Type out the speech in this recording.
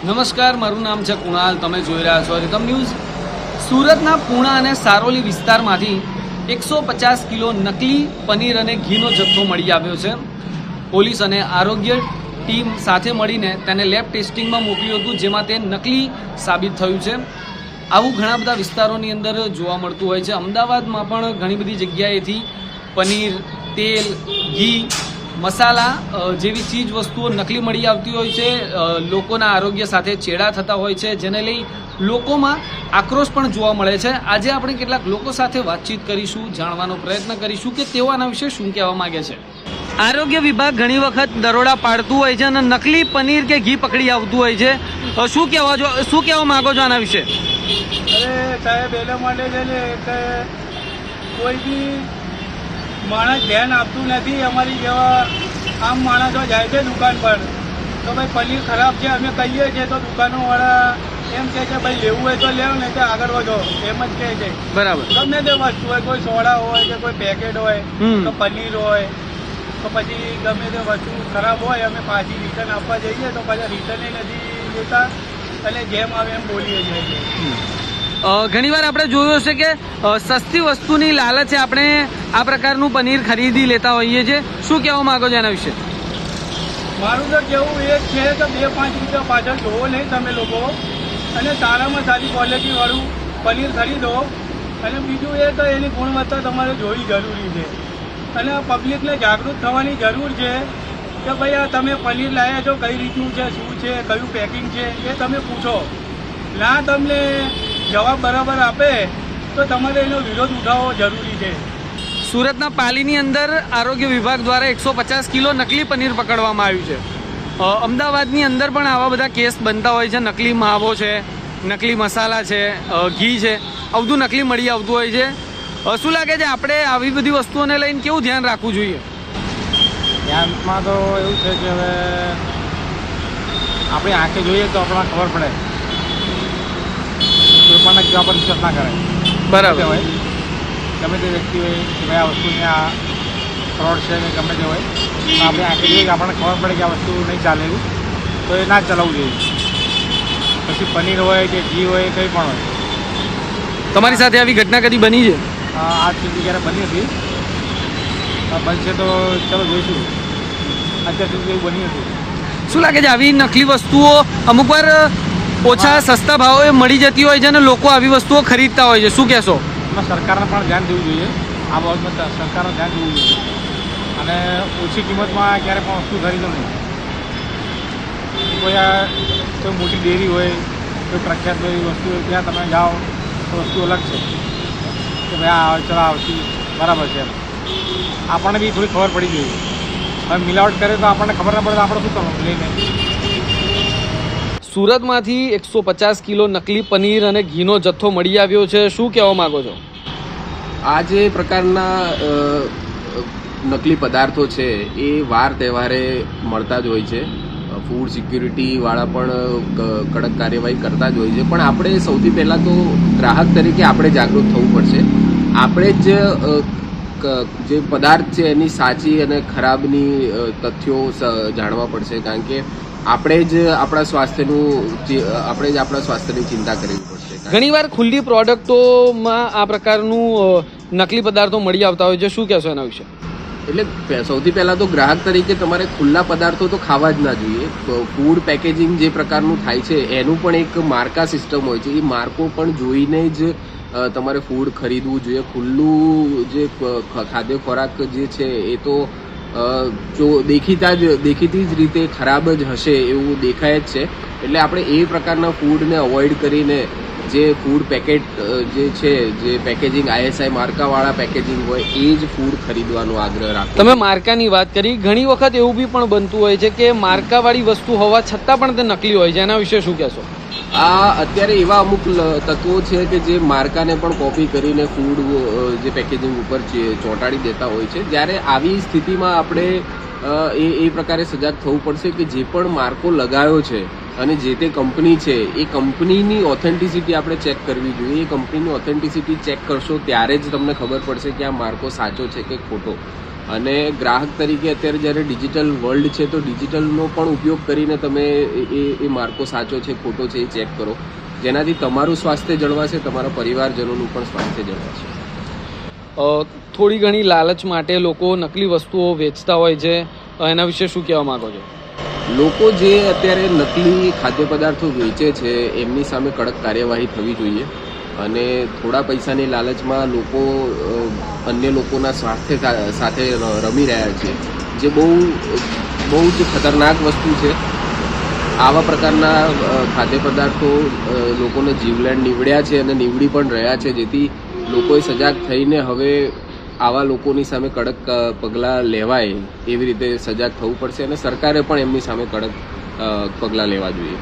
નમસ્કાર, મારું નામ છે કુણાલ. તમે જોઈ રહ્યા છો રીધમ ન્યૂઝ. સુરતના પૂણા અને સારોલી વિસ્તારમાંથી 150 કિલો નકલી પનીર અને ઘીનો જથ્થો મળી આવ્યો છે. પોલીસ અને આરોગ્ય ટીમ સાથે મળીને તેને લેબ ટેસ્ટિંગમાં મોકલ્યું હતું, જેમાં તે નકલી સાબિત થયું છે. આવું ઘણા બધા વિસ્તારોની અંદર જોવા મળતું હોય છે. અમદાવાદમાં પણ ઘણી બધી જગ્યાએથી પનીર, તેલ, ઘી, મસાલા જેવી ચીજ વસ્તુઓ નકલી મળી આવતી હોય છે. લોકોના આરોગ્ય સાથે ચેડા થતા હોય છે, જેને લઈ લોકોમાં આક્રોશ પણ જોવા મળે છે. આજે આપણે કેટલાક લોકો સાથે વાતચીત કરીશું, જાણવાનો પ્રયત્ન કરીશું કે તેઓ આના વિશે શું કહેવા માંગે છે. આરોગ્ય વિભાગ ઘણી વખત દરોડા પાડતું હોય છે અને નકલી પનીર કે ઘી પકડી આવતું હોય છે. શું કહેવા માંગો છો આના વિશે? અરે સાહેબ, એના માટે છે ને કે કોઈ બી માણસ ધ્યાન આપતું નથી. અમારી જેવા આમ માણસો જાય છે દુકાન પર તો ભાઈ પનીર ખરાબ છે અમે કહીએ છીએ તો દુકાનોવાળા એમ કહે છે ભાઈ લેવું હોય તો લેવ, ને તો આગળ વધો, એમ જ કહે છે. બરાબર. ગમે તે વસ્તુ હોય, કોઈ સોડા હોય કે કોઈ પેકેટ હોય તો પનીર હોય તો પછી ગમે તે વસ્તુ ખરાબ હોય અમે પાછી રિટર્ન આપવા જઈએ તો પાછા રિટર્ન નથી લેતા અને જેમ આવે એમ બોલીએ છીએ. ઘણી વાર આપણે જોયું છે કે સસ્તી વસ્તુની લાલચે આપણે આ પ્રકારનું પનીર ખરીદી લેતા હોઈએ છીએ. શું કહેવા માંગો છો એના વિશે? મારું તો કેવું એ છે કે 2-5 રૂપિયા પાછળ જોવો નહીં તમે લોકો, અને સારામાં સારી ક્વોલિટીવાળું પનીર ખરીદો. અને બીજું એ કે એની ગુણવત્તા તમારે જોવી જરૂરી છે અને પબ્લિકને જાગૃત થવાની જરૂર છે કે ભાઈ આ તમે પનીર લાવ્યા છો, કઈ રીતનું છે, શું છે, કયું પેકિંગ છે એ તમે પૂછો. ના તમને જવાબ બરાબર આપે તો તમારે એનો વિરોધ ઉઠાવવો જરૂરી છે. સુરતના પાલીની અંદર આરોગ્ય વિભાગ દ્વારા 150 કિલો નકલી પનીર પકડવામાં આવ્યું છે. અમદાવાદની અંદર પણ આવા બધા કેસ બનતા હોય છે. નકલી માવો છે, નકલી મસાલા છે, ઘી છે, આ બધું નકલી મળી આવતું હોય છે. શું લાગે છે આપણે આવી બધી વસ્તુઓને લઈને કેવું ધ્યાન રાખવું જોઈએ? ધ્યાનમાં તો એવું છે કે હવે આપણી આંખે જોઈએ તો આપણને ખબર પડે. કોઈ પણ જવાબ પર વિશ્વાસ ના કરે. બરાબર હોય ગમે તે વ્યક્તિ હોય કે ભાઈ આ વસ્તુ ત્યાં ફ્રોડ છે કે ગમે તે હોય તો આપણે આંખે જોઈએ કે આપણને ખબર પડે કે આ વસ્તુ નહીં ચાલે એવું તો એ ના ચલાવવું જોઈએ. પછી પનીર હોય કે ઘી હોય કંઈ પણ હોય. તમારી સાથે આવી ઘટના કદી બની છે? આજ સુધી ક્યારે બની હતી. બનશે તો ચલો જોઈશું. અત્યાર સુધી એવું બની હતું. શું લાગે છે આવી નકલી વસ્તુઓ અમુક વાર ઓછા સસ્તા ભાવે મળી જતી હોય છે અને લોકો આવી વસ્તુઓ ખરીદતા હોય છે? શું કહેશો? એમાં સરકારને પણ ધ્યાન દેવું જોઈએ. આ બાબતમાં સરકારને ધ્યાન દેવું જોઈએ અને ઓછી કિંમતમાં ક્યારે પણ વસ્તુ ખરીદો નહીં. કોઈ મોટી ડેરી હોય, કોઈ પ્રખ્યાત કોઈ વસ્તુ હોય ત્યાં તમે જાઓ તો વસ્તુ અલગ છે કે ભાઈ આ ચલો આ વસ્તુ બરાબર છે. આપણને બી થોડી ખબર પડી જોઈએ. હવે મિલાવટ કરે તો આપણને ખબર ના પડે તો આપણે શું કરવાનું લઈને. સુરતમાંથી 150 કિલો નકલી પનીર અને ઘીનો જથ્થો મળી આવ્યો છે. શું કહેવા માંગો છો? આ જે પ્રકારના નકલી પદાર્થો છે એ વાર તહેવારે મળતા જ હોય છે. ફૂડ સિક્યુરિટીવાળા પણ કડક કાર્યવાહી કરતા જ હોય છે. પણ આપણે સૌથી પહેલાં તો ગ્રાહક તરીકે આપણે જાગૃત થવું પડશે. આપણે જ જે પદાર્થ છે એની સાચી અને ખરાબની તથ્યો જાણવા પડશે, કારણ કે આપણે જ આપણા સ્વાસ્થ્યની ચિંતા કરવી પડશે. ઘણીવાર ખુલ્લી પ્રોડક્ટોમાં આ પ્રકારનું નકલી પદાર્થો મળી આવતા હોય છે. શું કહેશો એના વિશે? એટલે સૌથી પહેલાં તો ગ્રાહક તરીકે તમારે ખુલ્લા પદાર્થો તો ખાવા જ ના જોઈએ. ફૂડ પેકેજિંગ જે પ્રકારનું થાય છે એનું પણ એક માર્કા સિસ્ટમ હોય છે. એ માર્કો પણ જોઈને જ તમારે ફૂડ ખરીદવું જોઈએ. ખુલ્લું જે ખાદ્ય ખોરાક જે છે એ તો જો દેખીતી જ રીતે ખરાબ જ હશે એવું દેખાય જ છે. એટલે આપણે એ પ્રકારના ફૂડને અવોઇડ કરીને જે ફૂડ પેકેટ જે છે, જે પેકેજિંગ ISI માર્કાવાળા પેકેજિંગ હોય એ જ ફૂડ ખરીદવાનો આગ્રહ રાખો. તમે માર્કાની વાત કરી. ઘણી વખત એવું બી પણ બનતું હોય છે કે માર્કાવાળી વસ્તુ હોવા છતાં પણ તે નકલી હોય છે. એના વિશે શું કહેશો? આ અત્યારે એવા અમુક તત્વો છે કે જે માર્કાને પણ કોપી કરીને ફૂડ જે પેકેજિંગ ઉપર ચોંટાડી દેતા હોય છે. જ્યારે આવી સ્થિતિમાં આપણે એ પ્રકારે સજાગ થવું પડશે કે જે પણ માર્કો લગાવ્યો છે અને જે તે કંપની છે એ કંપનીની ઓથેન્ટિસિટી આપણે ચેક કરવી જોઈએ. એ કંપનીની ઓથેન્ટિસિટી ચેક કરશો ત્યારે જ તમને ખબર પડશે કે આ માર્કો સાચો છે કે ખોટો. અને ગ્રાહક તરીકે અત્યારે જ્યારે ડિજિટલ વર્લ્ડ છે તો ડિજિટલનો પણ ઉપયોગ કરીને તમે એ માર્કો સાચો છે ખોટો છે એ ચેક કરો, જેનાથી તમારું સ્વાસ્થ્ય જળવાશે, તમારા પરિવારજનોનું પણ સ્વાસ્થ્ય જળવાશે. થોડી ઘણી લાલચ માટે લોકો નકલી વસ્તુઓ વેચતા હોય છે, એના વિશે શું કહેવા માંગો છો? લોકો જે અત્યારે નકલી ખાદ્ય પદાર્થો વેચે છે એમની સામે કડક કાર્યવાહી થવી જોઈએ અને થોડા પૈસાની લાલચમાં લોકો અન્ય લોકોના સ્વાસ્થ્ય સાથે રમી રહ્યા છે, જે બહુ જ ખતરનાક વસ્તુ છે. આવા પ્રકારના ખાદ્ય પદાર્થો લોકોને જીવલેણ નીવડ્યા છે અને નીવડી પણ રહ્યા છે, જેથી લોકોએ સજાગ થઈને હવે આવા લોકોની સામે કડક પગલાં લેવાય એવી રીતે સજાગ થવું પડશે અને સરકારે પણ એમની સામે કડક પગલાં લેવા જોઈએ.